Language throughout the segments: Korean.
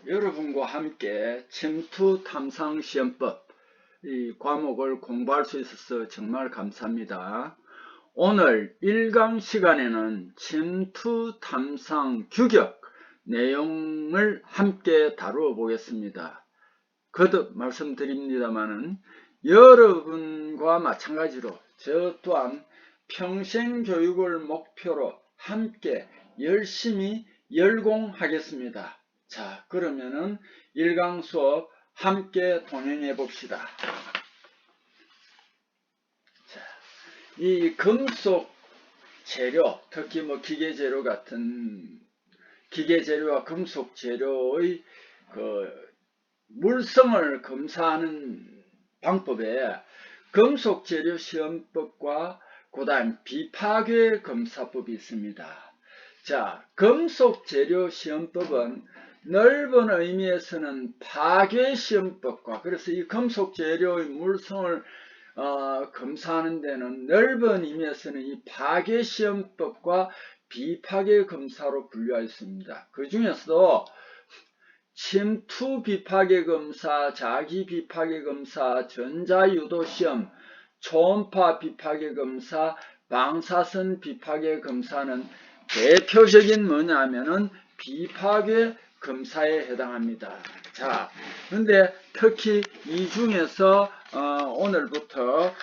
여러분과 함께 침투 탐상 시험법 이 과목을 공부할 수 있어서 정말 감사합니다. 오늘 1강 시간에는 침투 탐상 규격 내용을 함께 다루어 보겠습니다. 거듭 말씀드립니다만은 여러분과 마찬가지로 저 또한 평생교육을 목표로 함께 열심히 열공하겠습니다. 자, 그러면은 1강 수업 함께 동행해 봅시다. 자, 이 금속 재료, 특히 기계재료 같은 기계재료와 금속 재료의 물성을 검사하는 방법에 금속 재료 시험법과 그 다음 비파괴 검사법이 있습니다. 자, 금속 재료 시험법은 넓은 의미에서는 파괴 시험법과, 그래서 이 금속 재료의 물성을 검사하는 데는 넓은 의미에서는 이 파괴 시험법과 비파괴 검사로 분류하였습니다. 그 중에서도 침투 비파괴 검사, 자기 비파괴 검사, 전자유도 시험, 초음파 비파괴 검사, 방사선 비파괴 검사는 대표적인 뭐냐면은 비파괴 검사에 해당합니다. 자, 근데 특히 이 중에서 오늘부터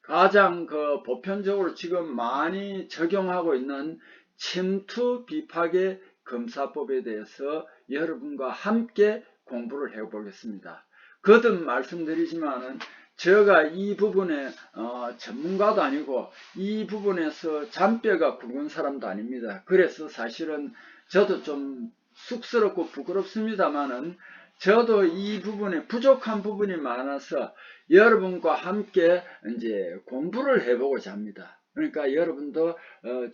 가장 보편적으로 지금 많이 적용하고 있는 침투 비파괴 검사법에 대해서 여러분과 함께 공부를 해 보겠습니다. 거듭 말씀드리지만은 제가 이 부분에 전문가도 아니고 이 부분에서 잔뼈가 굵은 사람도 아닙니다. 그래서 사실은 저도 좀 쑥스럽고 부끄럽습니다만은 저도 이 부분에 부족한 부분이 많아서 여러분과 함께 이제 공부를 해보고자 합니다. 그러니까 여러분도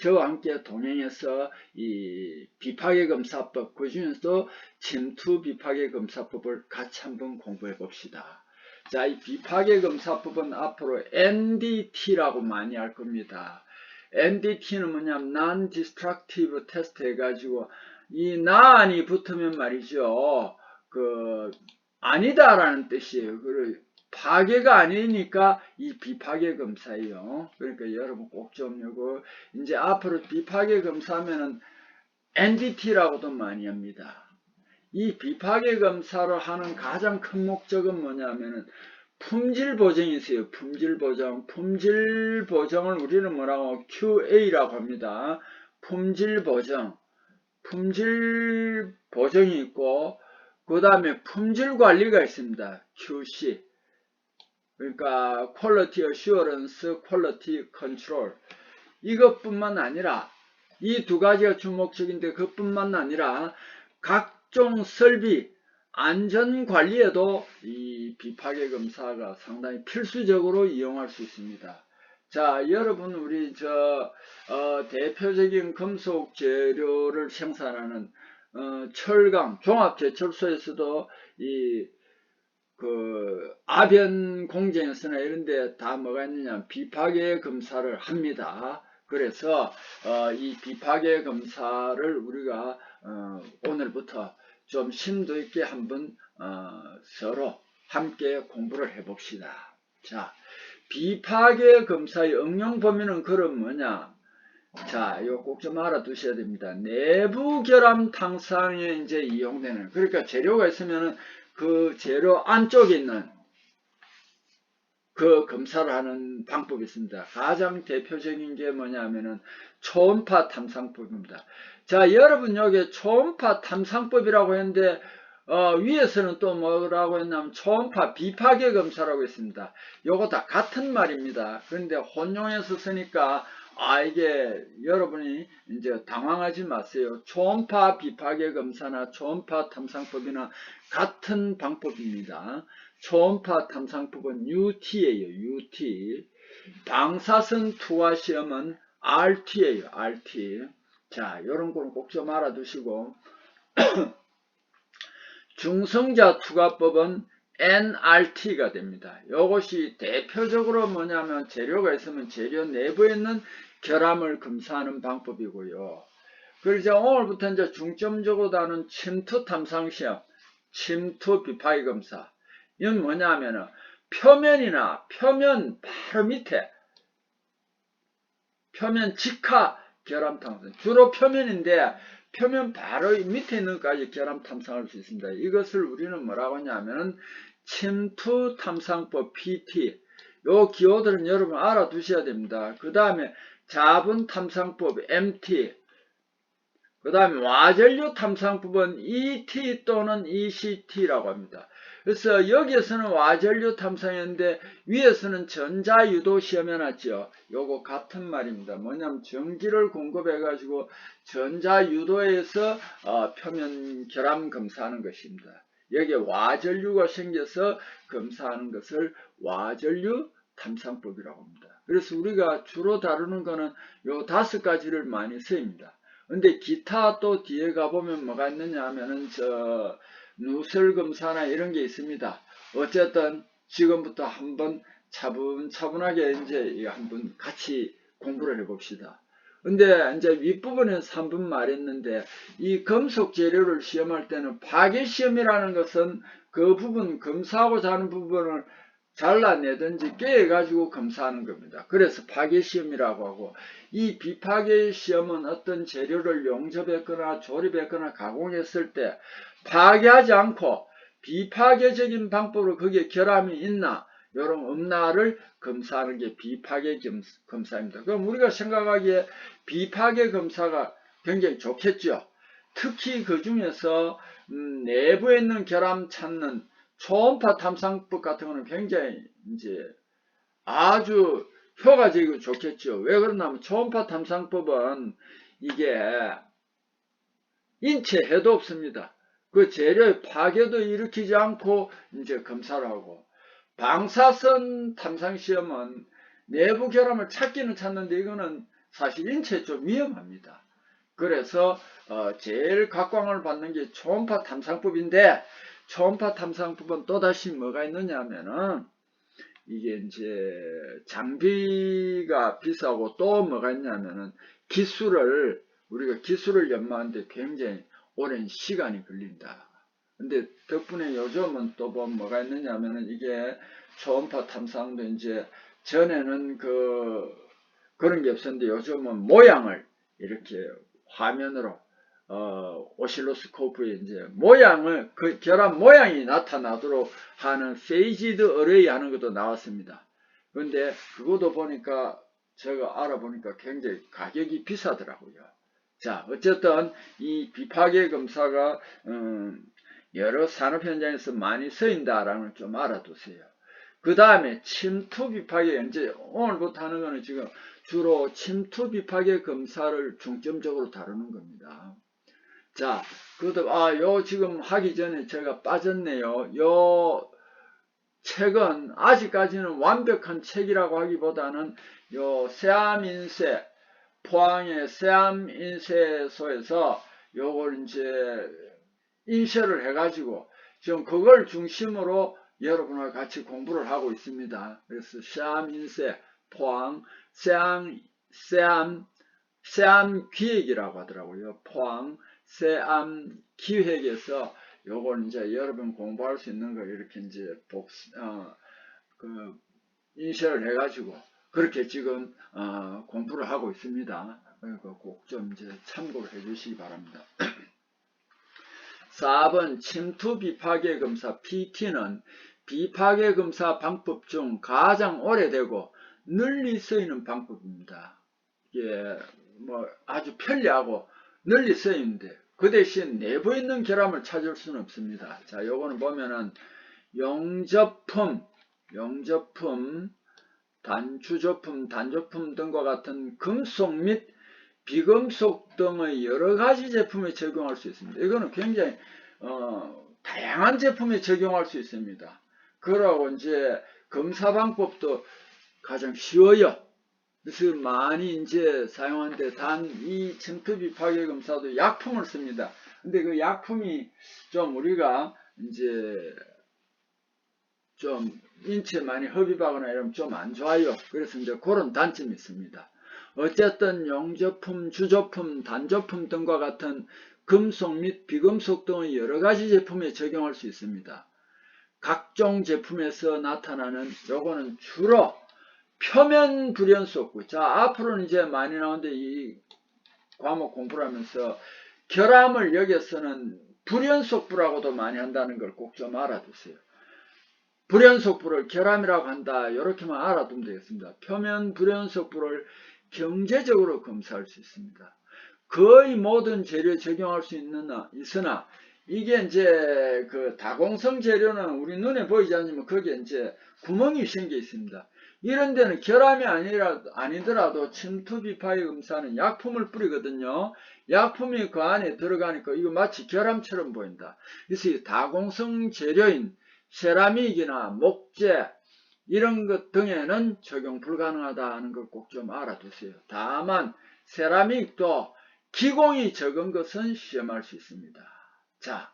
저와 함께 동행해서 이 비파괴 검사법, 그 중에서도 침투 비파괴 검사법을 같이 한번 공부해 봅시다. 자, 이 비파괴 검사법은 앞으로 NDT라고 많이 할 겁니다. NDT는 뭐냐면 Non-Destructive Test 해가지고 이 난이 붙으면 말이죠. 아니다라는 뜻이에요. 파괴가 아니니까 이 비파괴 검사예요. 그러니까 여러분 꼭 좀 요거 이제 앞으로 비파괴 검사하면은 NDT라고도 많이 합니다. 이 비파괴 검사를 하는 가장 큰 목적은 뭐냐면은 품질 보정이 있어요. 품질 보정. 품질 보정을 우리는 뭐라고 QA라고 합니다. 품질 보정. 품질 보정이 있고 그 다음에 품질 관리가 있습니다. QC. 그러니까 Quality Assurance, Quality Control. 이것뿐만 아니라 이 두 가지가 주목적인데 그것뿐만 아니라 각종 설비 안전관리에도 이 비파괴 검사가 상당히 필수적으로 이용할 수 있습니다. 자, 여러분 우리 대표적인 금속 재료를 생산하는 철강 종합제철소에서도 이 아변 공정에서나 이런데 다 뭐가 있느냐 비파괴 검사를 합니다. 그래서 이 비파괴 검사를 우리가 오늘부터 좀 심도 있게 한번 서로 함께 공부를 해 봅시다. 자, 비파괴 검사의 응용 범위는 그럼 뭐냐? 자, 이거 꼭 좀 알아두셔야 됩니다. 내부 결함 탕상에 이제 이용되는, 그러니까 재료가 있으면은 그 재료 안쪽에 있는 그 검사를 하는 방법이 있습니다. 가장 대표적인 게 뭐냐면은 초음파 탐상법입니다. 자, 여러분 여기 초음파 탐상법이라고 했는데 위에서는 또 뭐라고 했냐면 초음파 비파괴 검사라고 했습니다. 요거 다 같은 말입니다. 그런데 혼용해서 쓰니까 이게 여러분이 이제 당황하지 마세요. 초음파 비파괴 검사나 초음파 탐상법이나 같은 방법입니다. 초음파 탐상법은 UT예요. UT. 방사선 투하 시험은 RT예요. RT. 자, 이런 거는 꼭 좀 알아두시고 중성자 투과법은 NRT가 됩니다. 이것이 대표적으로 뭐냐면 재료가 있으면 재료 내부에 있는 결함을 검사하는 방법이고요. 그리고 이제 오늘부터 이제 중점적으로 다루는 침투 탐상 시험, 침투 비파기 검사. 이건 뭐냐면은 표면이나 표면 바로 밑에 표면 직하 결함 탐상. 주로 표면인데 표면 바로 밑에 있는 것까지 결함 탐상할 수 있습니다. 이것을 우리는 뭐라고 하냐면은 침투 탐상법 PT. 요 기호들은 여러분 알아두셔야 됩니다. 그 다음에 자분 탐상법 MT. 그 다음에 와전류 탐상법은 ET 또는 ECT라고 합니다. 그래서 여기에서는 와전류 탐상인데 위에서는 전자유도 시험해놨죠. 요거 같은 말입니다. 뭐냐면 전기를 공급해가지고 전자유도에서 표면 결함 검사하는 것입니다. 여기에 와전류가 생겨서 검사하는 것을 와전류 탐상법이라고 합니다. 그래서 우리가 주로 다루는 거는 요 5가지를 많이 쓰입니다. 근데 기타 또 뒤에 가보면 뭐가 있느냐 하면은 누설 검사나 이런 게 있습니다. 어쨌든 지금부터 한번 차분하게 이제 한번 같이 공부를 해봅시다. 근데 이제 윗부분에서 3분 말했는데 이 금속 재료를 시험할 때는 파괴 시험이라는 것은 그 부분 검사하고자 하는 부분을 잘라내든지 깨가지고 검사하는 겁니다. 그래서 파괴시험이라고 하고, 이 비파괴시험은 어떤 재료를 용접했거나 조립했거나 가공했을 때 파괴하지 않고 비파괴적인 방법으로 거기에 결함이 있나 이런 없나를 검사하는 게 비파괴 검사입니다. 그럼 우리가 생각하기에 비파괴 검사가 굉장히 좋겠죠. 특히 그 중에서 내부에 있는 결함 찾는 초음파 탐상법 같은 거는 굉장히 이제 아주 효과적이고 좋겠죠. 왜 그러냐면 초음파 탐상법은 이게 인체 해도 없습니다. 그 재료의 파괴도 일으키지 않고 이제 검사를 하고, 방사선 탐상 시험은 내부 결함을 찾기는 찾는데 이거는 사실 인체에 좀 위험합니다. 그래서 제일 각광을 받는 게 초음파 탐상법인데, 초음파 탐상법은 또다시 뭐가 있느냐 하면은 이게 이제 장비가 비싸고 또 뭐가 있냐면은 우리가 기술을 연마하는데 굉장히 오랜 시간이 걸린다. 근데 덕분에 요즘은 또 뭐가 있느냐 하면은 이게 초음파 탐상도 이제 전에는 그런 게 없었는데 요즘은 모양을 이렇게 화면으로 오실로스코프에 이제 모양을 그 결합 모양이 나타나도록 하는 페이지드 어레이 하는 것도 나왔습니다. 그런데 그것도 보니까 제가 알아보니까 굉장히 가격이 비싸더라고요. 자, 어쨌든 이 비파괴 검사가 여러 산업 현장에서 많이 쓰인다라는 걸 좀 알아두세요. 그 다음에 침투 비파괴, 이제 오늘부터 하는 거는 지금 주로 침투 비파괴 검사를 중점적으로 다루는 겁니다. 자, 요 지금 하기 전에 제가 빠졌네요. 요 책은 아직까지는 완벽한 책이라고 하기보다는 요 세암인쇄, 포항의 세암인쇄소에서 요걸 이제 인쇄를 해가지고 지금 그걸 중심으로 여러분과 같이 공부를 하고 있습니다. 그래서 세암인쇄, 포항, 세암기획이라고 하더라고요. 포항 세암기획에서 요걸 이제 여러분 공부할 수 있는 걸 이렇게 이제 인쇄를 해가지고 그렇게 지금 공부를 하고 있습니다. 그러니까 꼭 좀 이제 참고를 해주시기 바랍니다. 4번 침투 비파괴 검사 PT는 비파괴 검사 방법 중 가장 오래되고 널리 쓰이는 방법입니다. 이게 뭐 아주 편리하고 널리 쓰이는데 그 대신 내부에 있는 결함을 찾을 수는 없습니다. 자, 요거는 보면은 용접품, 단추조품, 단조품 등과 같은 금속 및 비금속 등의 여러 가지 제품에 적용할 수 있습니다. 이거는 굉장히 다양한 제품에 적용할 수 있습니다. 그러고 이제 검사 방법도 가장 쉬워요. 그래서 많이 이제 사용하는데 단 이 침투 비파괴 검사도 약품을 씁니다. 근데 그 약품이 좀 우리가 이제 좀 인체에 많이 흡입하거나 이러면 좀 안 좋아요. 그래서 이제 그런 단점이 있습니다. 어쨌든 용접품, 주조품, 단조품 등과 같은 금속 및 비금속 등의 여러가지 제품에 적용할 수 있습니다. 각종 제품에서 나타나는 요거는 주로 표면 불연속부. 자, 앞으로는 이제 많이 나오는데 이 과목 공부를 하면서 결함을 여기서는 불연속부라고도 많이 한다는 걸 꼭 좀 알아두세요. 불연속부를 결함이라고 한다. 이렇게만 알아두면 되겠습니다. 표면 불연속부를 경제적으로 검사할 수 있습니다. 거의 모든 재료에 적용할 수 있으나 이게 이제 그 다공성 재료는 우리 눈에 보이지 않지만 거기에 이제 구멍이 생겨 있습니다. 이런 데는 결함이 아니더라도 침투 비파의 검사는 약품을 뿌리거든요. 약품이 그 안에 들어가니까 이거 마치 결함처럼 보인다. 그래서 이 다공성 재료인 세라믹이나 목재 이런 것 등에는 적용 불가능하다는 걸 꼭 좀 알아두세요. 다만 세라믹도 기공이 적은 것은 시험할 수 있습니다. 자,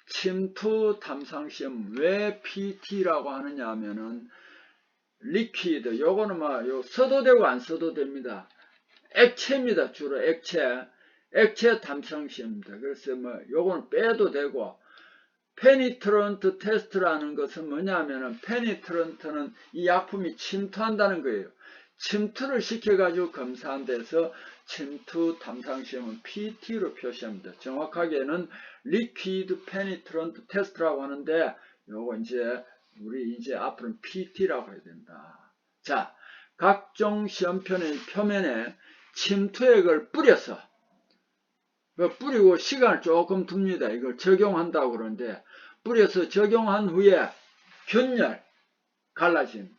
침투 탐상 시험 왜 PT라고 하느냐 하면은 리퀴드 요거는 뭐 써도 되고 안 써도 됩니다. 액체입니다. 주로 액체 탐상 시험입니다. 그래서 뭐 요거는 빼도 되고 페니트런트 테스트라는 것은 뭐냐면은 페니트런트는 이 약품이 침투한다는 거예요. 침투를 시켜가지고 검사한 데서 침투 탐상 시험은 PT로 표시합니다. 정확하게는 리퀴드 페니트런트 테스트라고 하는데 요거 우리 앞으로는 PT라고 해야 된다. 자, 각종 시험편의 표면에 침투액을 뿌려서 뿌리고 시간을 조금 둡니다. 이걸 적용한다고 그러는데 뿌려서 적용한 후에 균열, 갈라짐.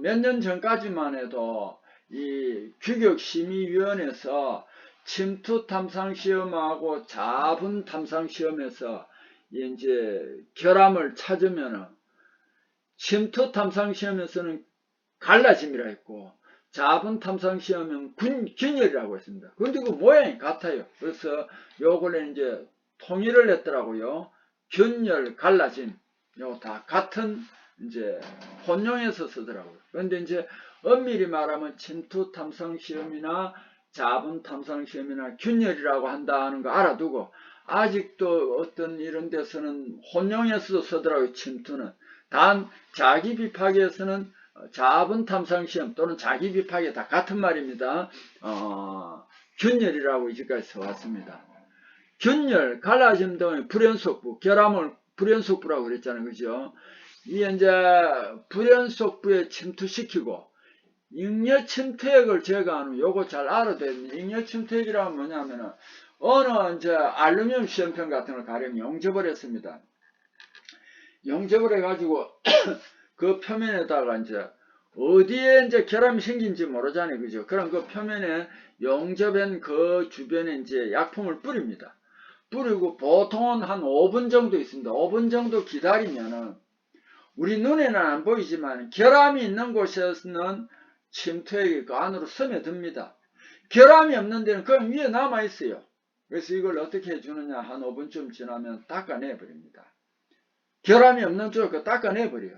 몇 년 전까지만 해도 이 규격심의위원회에서 침투 탐상 시험하고 자분 탐상 시험에서 이제 결함을 찾으면은 침투 탐상 시험에서는 갈라짐이라 했고 자분 탐상 시험은 균열이라고 했습니다. 그런데 그 모양이 같아요. 그래서 요거는 이제 통일을 했더라고요. 균열, 갈라짐, 요거 다 같은 이제 혼용해서 쓰더라고요. 그런데 이제 엄밀히 말하면 침투 탐상 시험이나 자분 탐상 시험이나 균열이라고 한다는 거 알아두고 아직도 어떤 이런 데서는 혼용해서 쓰더라고요. 침투는. 단 자기 비파기에서는 자분 탐상 시험 또는 자기 비파기 다 같은 말입니다. 균열이라고 이제까지 써왔습니다. 균열, 갈라짐 등의 불연속부, 결함을 불연속부라고 그랬잖아요. 그죠? 이 이제 불연속부에 침투시키고 잉여 침투액을 제거하는 요거 잘 알아둬야 됩니다. 잉여 침투액이라면 뭐냐면은 어느 이제 알루미늄 시험편 같은 걸 가령 용접을 했습니다. 용접을 해가지고 그 표면에다가 이제 어디에 이제 결함이 생긴지 모르잖아요. 그죠? 그럼 그 표면에 용접한 그 주변에 이제 약품을 뿌립니다. 뿌리고 보통은 한 5분 정도 있습니다. 5분 정도 기다리면은 우리 눈에는 안 보이지만 결함이 있는 곳에서는 침투액이 그 안으로 스며듭니다. 결함이 없는 데는 그냥 위에 남아 있어요. 그래서 이걸 어떻게 해주느냐, 한 5분쯤 지나면 닦아내 버립니다. 결함이 없는 쪽을 닦아내 버려요.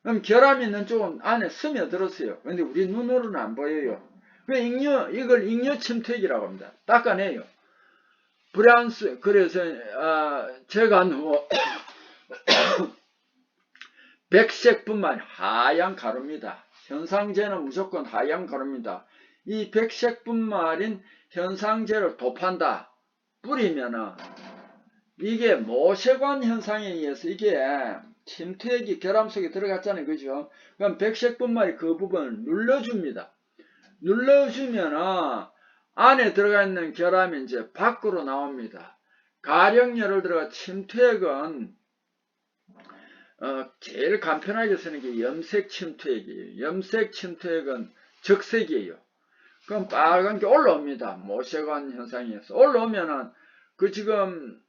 그럼 결함이 있는 쪽은 안에 스며들었어요. 그런데 우리 눈으로는 안 보여요. 이걸 잉여 침투액이라고 합니다. 닦아내요. 그래서 제거한 후 백색분말 하얀 가루입니다. 현상제는 무조건 하얀 가루입니다. 이 백색분말인 현상제를 도판다. 뿌리면은 이게 모세관 현상에 의해서 이게 침투액이 결함 속에 들어갔잖아요. 그죠? 그럼 백색분말이 그 부분을 눌러줍니다. 눌러주면은 안에 들어가 있는 결함이 이제 밖으로 나옵니다. 가령 예를 들어 침투액은 제일 간편하게 쓰는 게 염색 침투액이에요. 염색 침투액은 적색이에요. 그럼 빨간 게 올라옵니다. 모세관 현상에서 올라오면은 그 지금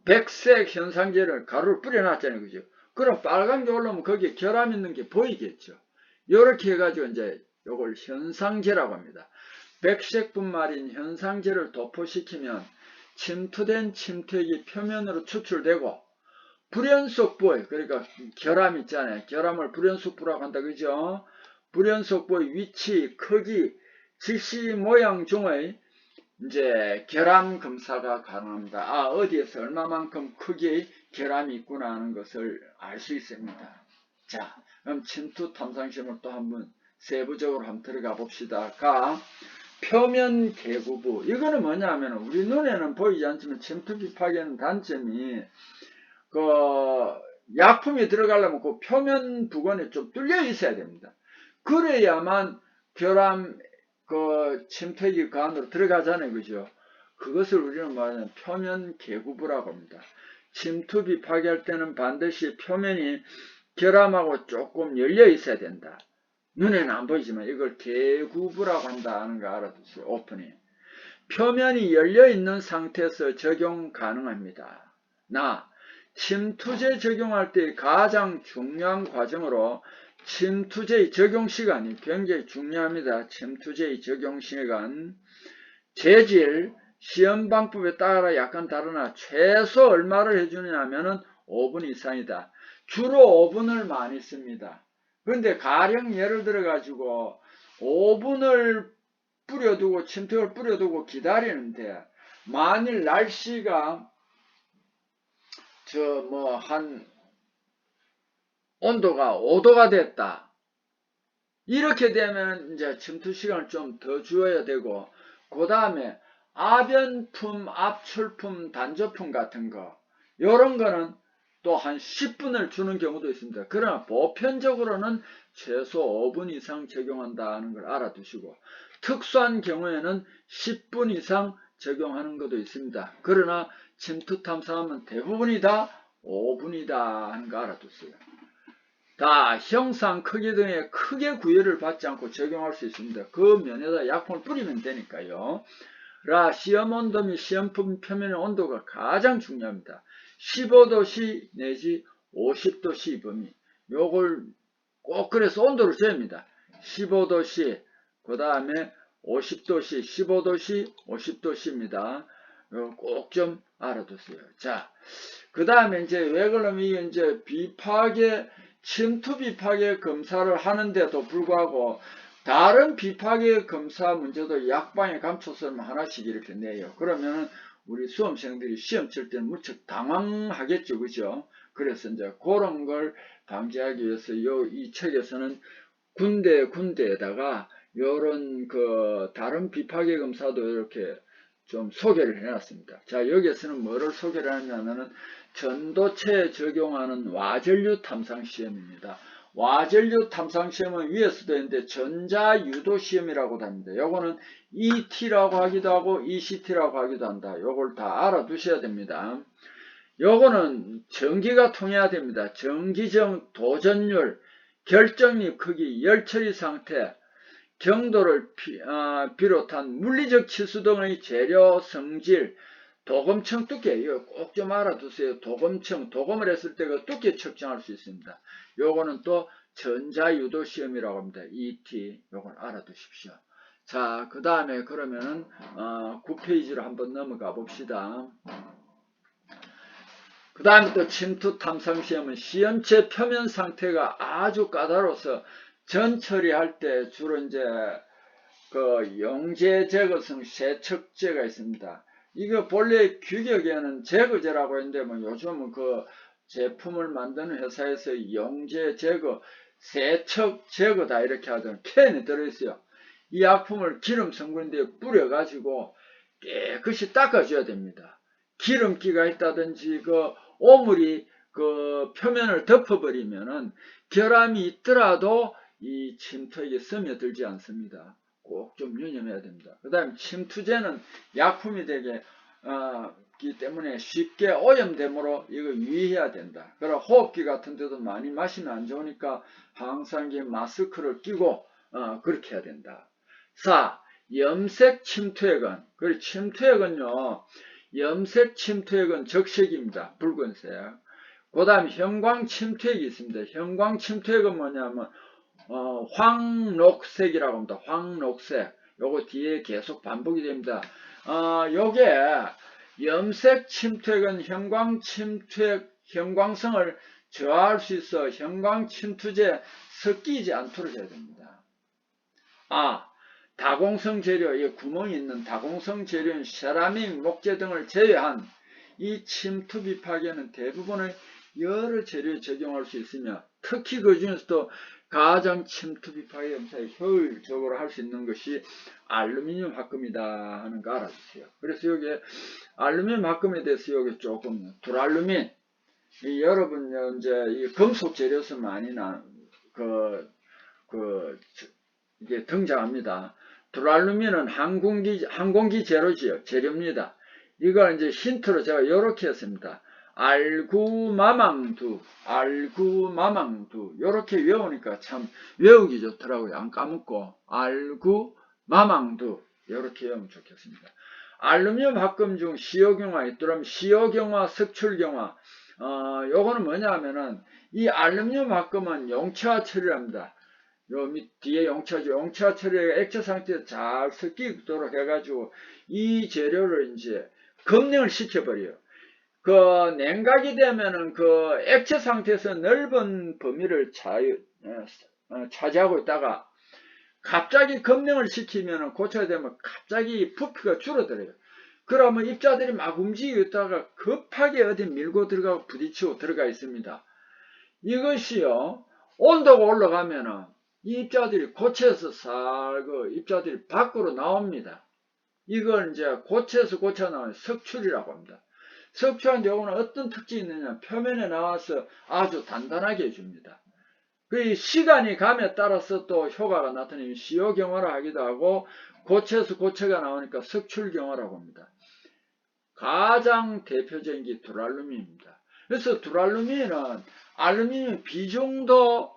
백색 현상제를 가루를 뿌려놨잖아요. 그죠? 그럼 빨간 게 올라오면 거기에 결함 있는 게 보이겠죠. 이렇게 해가지고 이제 요걸 현상제라고 합니다. 백색 분말인 현상제를 도포시키면 침투된 침투액이 표면으로 추출되고 불연속부에, 그러니까 결함 있잖아요. 결함을 불연속부라고 한다. 그죠? 불연속부의 위치, 크기, 실시 모양 중의 이제 결함 검사가 가능합니다. 아, 어디에서 얼마만큼 크기의 결함이 있구나 하는 것을 알 수 있습니다. 자, 그럼 침투 탐상 시험을 또 한번 세부적으로 한번 들어가 봅시다. 표면 개구부. 이거는 뭐냐면 우리 눈에는 보이지 않지만 침투 비파기에는 단점이 그 약품이 들어가려면 그 표면 부근에 좀 뚫려 있어야 됩니다. 그래야만 결함 그 침투기 그 안으로 들어가잖아요. 그죠? 그것을 우리는 말하는 표면 개구부라고 합니다. 침투 비파기할 때는 반드시 표면이 결함하고 조금 열려 있어야 된다. 눈에는 안 보이지만 이걸 개구부라고 한다는 거 알아두세요. 오픈이. 표면이 열려 있는 상태에서 적용 가능합니다. 침투제 적용할 때 가장 중요한 과정으로 침투제의 적용 시간이 굉장히 중요합니다. 침투제의 적용 시간. 재질, 시험 방법에 따라 약간 다르나 최소 얼마를 해주냐면은 5분 이상이다. 주로 5분을 많이 씁니다. 그런데 가령 예를 들어 가지고 5분을 뿌려두고 침투를 뿌려두고 기다리는데 만일 날씨가 한 온도가 5도가 됐다. 이렇게 되면 이제 침투 시간을 좀 더 주어야 되고, 그 다음에 아변품, 압출품, 단조품 같은 거, 요런 거는 또 한 10분을 주는 경우도 있습니다. 그러나 보편적으로는 최소 5분 이상 적용한다는 걸 알아두시고, 특수한 경우에는 10분 이상 적용하는 것도 있습니다. 그러나 침투 탐사하면 대부분이 다 5분이다 하는 거 알아두세요. 다 형상, 크기 등에 크게 구애를 받지 않고 적용할 수 있습니다. 그 면에다 약품을 뿌리면 되니까요. 시험 온도 및 시험품 표면의 온도가 가장 중요합니다. 15도씨 내지 50도씨 범위. 요걸 꼭 그래서 온도를 재입니다. 15도씨, 그 다음에 50도씨, 15도씨, 50도씨입니다. 꼭 좀 알아두세요. 자, 그 다음에 이제 왜 그러면 이제 비파괴, 침투 비파괴 검사를 하는데도 불구하고 다른 비파괴 검사 문제도 약방에 감춰서 하나씩 이렇게 내요. 그러면 우리 수험생들이 시험 칠 때는 무척 당황하겠죠. 그죠? 그래서 이제 그런 걸 방지하기 위해서 이 책에서는 군데에다가 요런 다른 비파괴 검사도 이렇게 좀 소개를 해놨습니다. 자, 여기에서는 뭐를 소개를 하냐면은 전도체에 적용하는 와전류 탐상 시험입니다. 와전류 탐상 시험은 위에서도 있는데 전자유도 시험이라고도 합니다. 요거는 ET라고 하기도 하고 ECT라고 하기도 한다. 요걸 다 알아두셔야 됩니다. 요거는 전기가 통해야 됩니다. 전기정 도전율, 결정립 크기, 열처리 상태, 경도를 비롯한 물리적 치수 등의 재료 성질, 도금청 두께, 이거 꼭 좀 알아두세요. 도금청, 도금을 했을 때 그 두께 측정할 수 있습니다. 요거는 또 전자유도 시험이라고 합니다. ET, 요걸 알아두십시오. 자, 그 다음에 그러면은 9페이지로 한번 넘어가 봅시다. 그 다음에 또 침투 탐상 시험은 시험체 표면 상태가 아주 까다로워서 전 처리할 때 주로 이제 용제 제거성 세척제가 있습니다. 이거 본래 규격에는 제거제라고 했는데 요즘은 제품을 만드는 회사에서 용제 제거, 세척 제거다 이렇게 하던 캔에 들어있어요. 이 약품을 기름 성분인데 뿌려가지고 깨끗이 닦아줘야 됩니다. 기름기가 있다든지 오물이 표면을 덮어버리면은 결함이 있더라도 이 침투에게 스며들지 않습니다. 꼭 좀 유념해야 됩니다. 그 다음에 침투제는 약품이 되기 때문에 쉽게 오염됨으로 이거 유의해야 된다. 그리고 호흡기 같은 데도 많이 마시면 안 좋으니까 항상 마스크를 끼고 그렇게 해야 된다. 4. 염색 침투액은, 그리고 침투액은요, 염색 침투액은 적색입니다. 붉은색. 그 다음 형광 침투액이 있습니다. 형광 침투액은 뭐냐면 황록색이라고 합니다. 황록색. 요거 뒤에 계속 반복이 됩니다. 요게 염색 침투액은 형광 침투액 형광성을 저하할 수 있어 형광 침투제 섞이지 않도록 해야 됩니다. 다공성 재료, 이 구멍이 있는 다공성 재료인 세라믹, 목재 등을 제외한 이 침투 비파기에는 대부분의 여러 재료에 적용할 수 있으며, 특히 그 중에서도 가장 침투 비파기 검사에 효율적으로 할 수 있는 것이 알루미늄 합금이다 하는 거 알아주세요. 그래서 여기에 알루미늄 합금에 대해서 여기 조금 두랄루민, 여러분 이제 이 금속 재료에서 많이 이게 등장합니다. 두랄루민은 항공기 재료입니다. 이걸 이제 힌트로 제가 이렇게 했습니다. 알구마망두, 이렇게 외우니까 참 외우기 좋더라고요. 안 까먹고 알구마망두 이렇게 외우면 좋겠습니다. 알루미늄 합금 중 시효경화 있더라면 시효경화, 석출경화, 요거는 뭐냐 하면은 이 알루미늄 합금은 용체화 처리합니다. 요 밑 뒤에 용체죠. 용체화 처리가 액체 상태에 잘 섞이도록 해가지고 이 재료를 이제 검냉을 시켜버려요. 그 냉각이 되면은 그 액체 상태에서 넓은 범위를 차지하고 있다가 갑자기 검냉을 시키면은 고쳐야 되면 갑자기 부피가 줄어들어요. 그러면 입자들이 막 움직이고 있다가 급하게 어디 밀고 들어가고 부딪히고 들어가 있습니다. 이것이요, 온도가 올라가면은 이 입자들이 고체에서 입자들이 밖으로 나옵니다. 이걸 이제 고체에서 고체 나오는 석출이라고 합니다. 석출한 경우는 어떤 특징이 있느냐, 표면에 나와서 아주 단단하게 해줍니다. 그 시간이 감에 따라서 또 효과가 나타나면 시효경화를 하기도 하고, 고체에서 고체가 나오니까 석출경화라고 합니다. 가장 대표적인 게 두랄루민입니다. 그래서 두랄루민은 알루미늄 비중도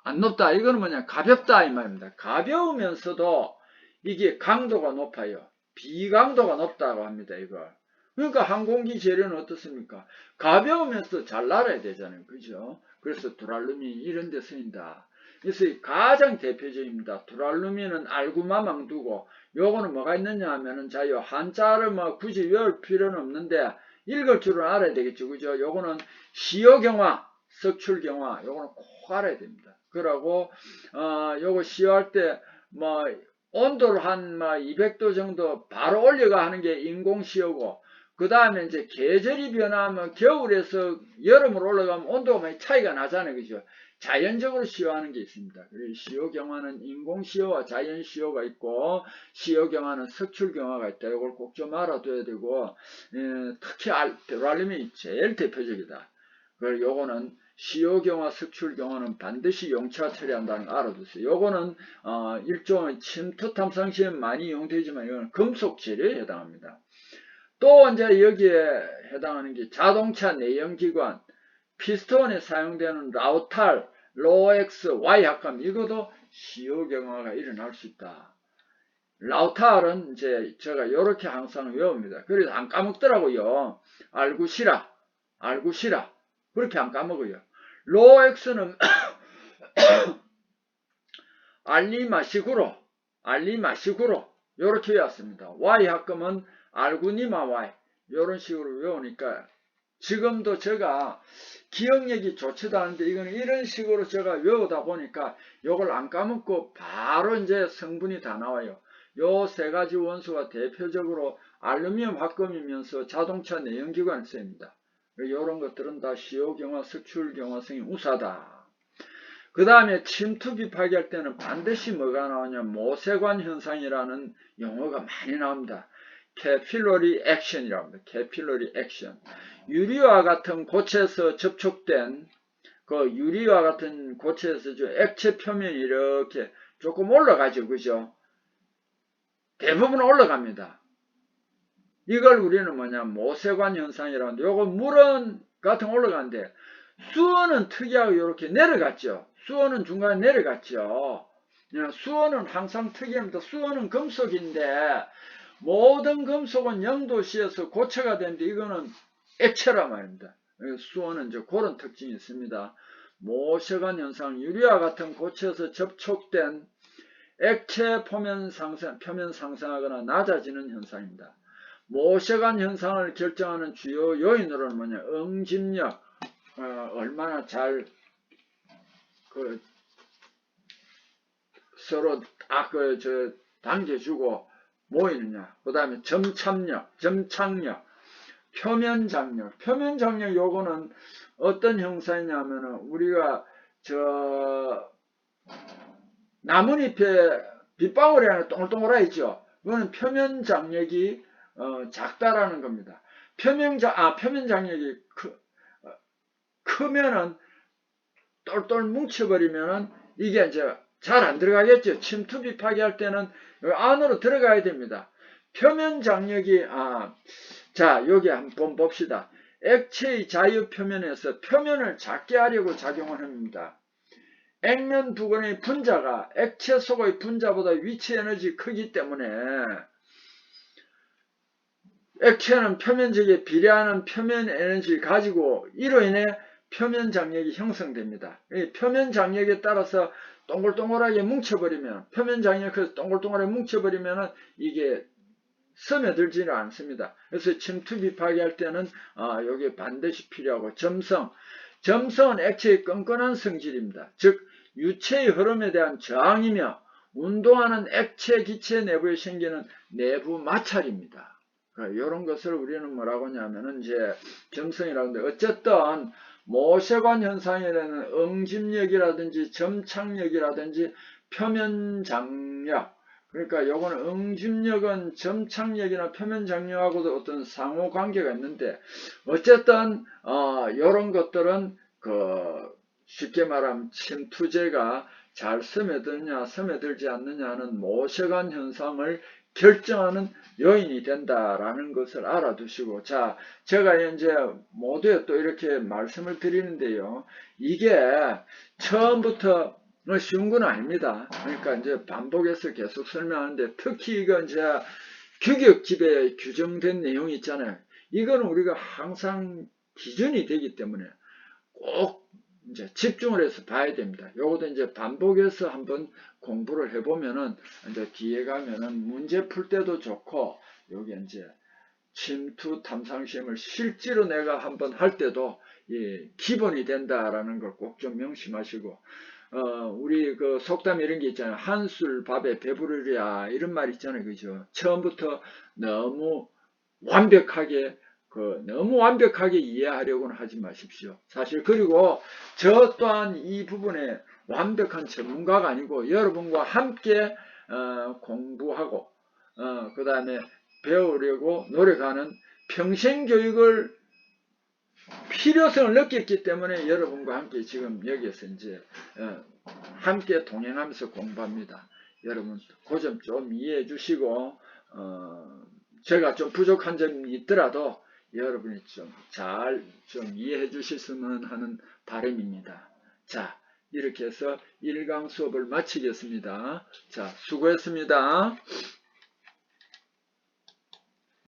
안 높다. 이거는 뭐냐, 가볍다 이 말입니다. 가벼우면서도 이게 강도가 높아요. 비강도가 높다고 합니다. 이걸. 그러니까 항공기 재료는 어떻습니까? 가벼우면서 잘 날아야 되잖아요. 그죠? 그래서 두랄루민이 이런 데 쓰인다. 그래서 가장 대표적입니다. 두랄루민은 알구마망 두고, 요거는 뭐가 있느냐 하면은, 자, 요 한자를 뭐 굳이 외울 필요는 없는데 읽을 줄은 알아야 되겠죠. 그죠? 요거는 시효경화, 석출경화, 요거는 꼭 알아야 됩니다. 그러고 요거 시효할 때 뭐 온도를 한 200도 정도 바로 올려가 하는 게 인공시효고, 그 다음에 이제 계절이 변하면 겨울에서 여름으로 올라가면 온도가 많이 차이가 나잖아요. 그죠? 자연적으로 시효하는 게 있습니다. 그래서 시효경화는 인공시효와 자연시효가 있고, 시효경화는 석출경화가 있다. 이걸 꼭 좀 알아둬야 되고, 특히 두랄루민이 제일 대표적이다. 그리고 요거는 시효경화, 석출경화는 반드시 용체화 처리한다는 거 알아두세요. 요거는 일종의 침투 탐상 시에 많이 이용되지만 이건 금속 재료에 해당합니다. 또 이제 여기에 해당하는 게 자동차 내연기관, 피스톤에 사용되는 라우탈, 로엑스, Y 합금, 이것도 시효경화가 일어날 수 있다. 라우탈은 이제 제가 이렇게 항상 외웁니다. 그래서 안 까먹더라고요. 알구시라, 그렇게 안 까먹어요. 로엑스는 알리마시구로, 이렇게 외웠습니다. Y 합금은 알구니마 Y, 이런 식으로 외우니까 지금도 제가 기억력이 좋지도 않은데 이거는 이런 식으로 제가 외우다 보니까 이걸 안 까먹고 바로 이제 성분이 다 나와요. 요 세 가지 원소가 대표적으로 알루미늄 합금이면서 자동차 내연기관에 쓰입니다. 이런 것들은 다 시효경화, 석출경화성이 우수하다. 그 다음에 침투 비파기할 때는 반드시 뭐가 나오냐, 모세관 현상이라는 용어가 많이 나옵니다. 캐필러리 액션이라고 합니다. 캐필러리 액션. 유리와 같은 고체에서 접촉된 유리와 같은 고체에서 액체 표면이 이렇게 조금 올라가죠. 그죠? 대부분 올라갑니다. 이걸 우리는 뭐냐, 모세관 현상이라고 하는데, 요거 물은 같은 올라가는데, 수온은 특이하게 이렇게 내려갔죠. 수온은 중간에 내려갔죠. 수온은 항상 특이합니다. 수온은 금속인데, 모든 금속은 0도씨에서 고체가 되는데, 이거는 액체란 말입니다. 수온은 이제 그런 특징이 있습니다. 모세관 현상, 유리와 같은 고체에서 접촉된 액체 표면 상승하거나 낮아지는 현상입니다. 모세관 현상을 결정하는 주요 요인으로는 뭐냐, 응집력, 얼마나 잘 서로 딱 당겨주고 모이느냐. 그 다음에 점착력, 표면장력. 표면장력 요거는 어떤 형상이냐면은 우리가 나뭇잎에 빗방울이 하나 동글동글하 있죠. 그거는 표면장력이 작다라는 겁니다. 표면장력이 크면은 똘똘 뭉쳐버리면은 이게 이제 잘 안 들어가겠죠. 침투 비파기 할 때는 안으로 들어가야 됩니다. 표면장력이 자, 여기 한번 봅시다. 액체의 자유 표면에서 표면을 작게 하려고 작용을 합니다. 액면 부근의 분자가 액체 속의 분자보다 위치 에너지 크기 때문에 액체는 표면적에 비례하는 표면 에너지를 가지고 이로 인해 표면 장력이 형성됩니다. 표면 장력에 따라서 동글동글하게 뭉쳐버리면 표면 장력에서 동글동글하게 뭉쳐버리면 이게 스며들지는 않습니다. 그래서 침투 비파기 할 때는 여기 반드시 필요하고 점성은 액체의 끈끈한 성질입니다. 즉 유체의 흐름에 대한 저항이며 운동하는 액체 기체 내부에 생기는 내부 마찰입니다. 이런 것을 우리는 뭐라고 하냐면은 이제 점성이라고 하는데 어쨌든 모세관 현상이라는 응집력이라든지 점착력이라든지 표면장력 그러니까 요거는 응집력은 점착력이나 표면장력하고도 어떤 상호 관계가 있는데 어쨌든 요런 것들은 쉽게 말하면 침투제가 잘 스며드느냐 스며들지 않느냐는 모세관 현상을 결정하는 요인이 된다라는 것을 알아두시고 자 제가 이제 모두에 또 이렇게 말씀을 드리는데요. 이게 처음부터 쉬운 건 아닙니다. 그러니까 이제 반복해서 계속 설명하는데 특히 이건 이제 규격집에 규정된 내용이 있잖아요. 이건 우리가 항상 기준이 되기 때문에 꼭 이제 집중을 해서 봐야 됩니다. 요것도 이제 반복해서 한번 공부를 해보면은 이제 뒤에 가면은 문제 풀 때도 좋고 여기 이제 침투 탐상 시험을 실제로 내가 한번 할 때도 기본이 된다라는 걸 꼭 좀 명심하시고 우리 그 속담 이런 게 있잖아요. 한술 밥에 배부르랴 이런 말 있잖아요. 그죠? 처음부터 너무 완벽하게 이해하려고는 하지 마십시오. 사실 그리고 저 또한 이 부분에 완벽한 전문가가 아니고 여러분과 함께 공부하고 그 다음에 배우려고 노력하는 평생교육을 필요성을 느꼈기 때문에 여러분과 함께 지금 여기에서 이제 함께 동행하면서 공부합니다. 여러분 그 점 좀 이해해 주시고 제가 좀 부족한 점이 있더라도 여러분이 좀 잘 이해해 주셨으면 하는 바람입니다. 자, 이렇게 해서 1강 수업을 마치겠습니다. 자, 수고했습니다.